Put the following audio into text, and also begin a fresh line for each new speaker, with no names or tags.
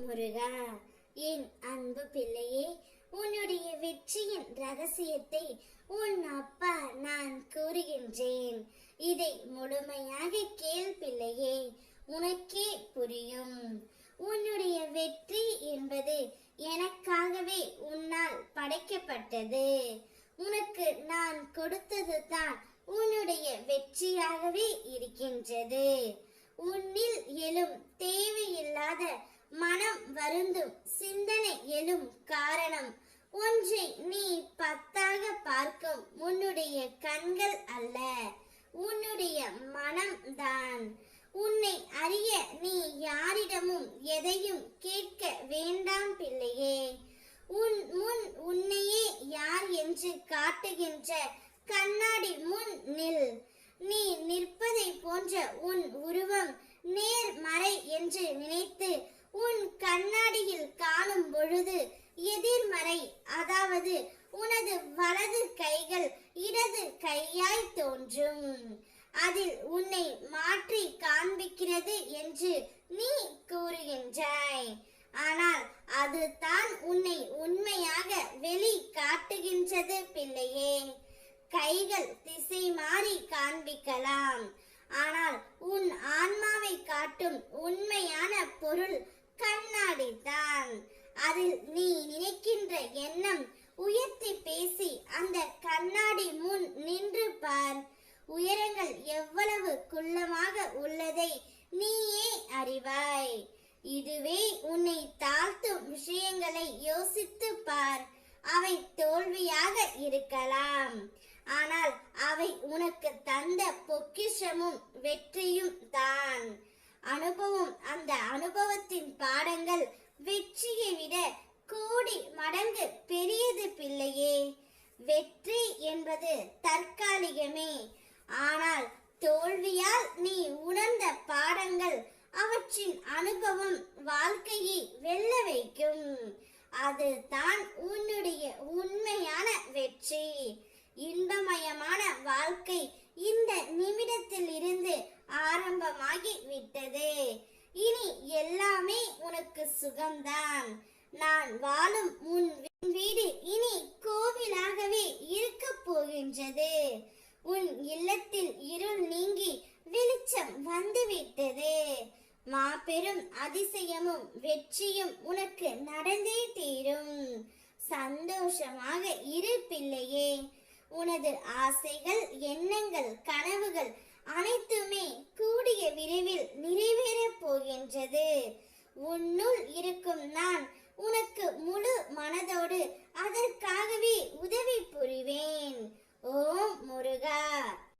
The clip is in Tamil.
முருகா, என் அன்பு பிள்ளையே, உன்னுடைய வெற்றியின் ரகசியத்தை உன் அப்பா நான் கூறுகின்றேன். இதை முழுமையாக கேள் பிள்ளையே, உனக்கே புரியும். உன்னுடைய வெற்றி என்பது எனக்காகவே உன்னால் படைக்கப்பட்டது. உனக்கு நான் கொடுத்தது தான் உன்னுடைய வெற்றியாகவே இருக்கின்றது. உன்னில் எழும் தேவையில்லாத மனம் வருந்தும் சிந்தனை எழும் காரணம் ஒன்றை நீ 10ஆக பார்க்கும் உன்னுடைய கண்கள் அல்ல, உன்னுடைய மனம்தான். உன்னை அறிய நீ யாரிடமும் எதையும் கேட்க வேண்டாம் பிள்ளையே. உன் முன் உன்னையே யார் என்று காட்டுகின்ற கண்ணாடி முன் நில். நீ நிற்பதை போன்ற உன் உருவம் நேர்மறை என்று நினைத்து உன் கண்ணாடியில் காணும் பொழுது எதிர்மறை, அதாவது உனது வலது கைகள் இடது கையாய் தோன்றும். அதில் உன்னை மாற்றி காண்பிக்கிறது என்று நீ கூறுகின்றாய். ஆனால் அது தான் உன்னை உண்மையாக வெளி காட்டுகின்றது பிள்ளையே. கைகள் திசை மாறி காண்பிக்கலாம், ஆனால் உன் ஆன்மாவை காட்டும் உண்மையான பொருள் கண்ணாடி தான். அதில் நீ நினைக்கின்ற எண்ணம் உயர்த்தி பேசி அந்த கண்ணாடி முன் நின்று பார். உயரங்கள் எவ்வளவு குள்ளமாக உள்ளதை நீயே அறிவாய். இதுவே உன்னை தாழ்த்தும் விஷயங்களை யோசித்து பார். அவை தோல்வியாக இருக்கலாம், ஆனால் அவை உனக்கு தந்த பொக்கிஷமும் வெற்றியும் தான். அனுபவம், அந்த அனுபவத்தின் பாடங்கள் வெற்றியை விட கோடி மடங்கு பெரியது பிள்ளையே. வெற்றி என்பது தற்காலிகமே, ஆனால் தோல்வியால் நீ உணர்ந்த பாடங்கள், அவற்றின் அனுபவம் வாழ்க்கையை வெல்ல வைக்கும். அது தான் உன்னுடைய உண்மையான வெற்றி. இன்பமயமான வாழ்க்கை இந்த நிமிடத்தில் இருந்து ஆரம்பமாகி விட்டது. இனி எல்லாமே உனக்கு சுகம்தான். நான் வாழும் உன் வீடு இனி கோவிலாகவே இருக்க போகின்றது. உன் இல்லத்தில் இருள் நீங்கி வெளிச்சம் வந்துவிட்டது. மாபெரும் அதிசயமும் வெற்றியும் உனக்கு நடந்தே தீரும். சந்தோஷமாக இரு பிள்ளையே. உனது ஆசைகள், எண்ணங்கள், கனவுகள் அனைத்துமே கூடிய விரைவில் நிறைவேறப் போகின்றது. உன்னுள் இருக்கும் நான் உனக்கு முழு மனதோடு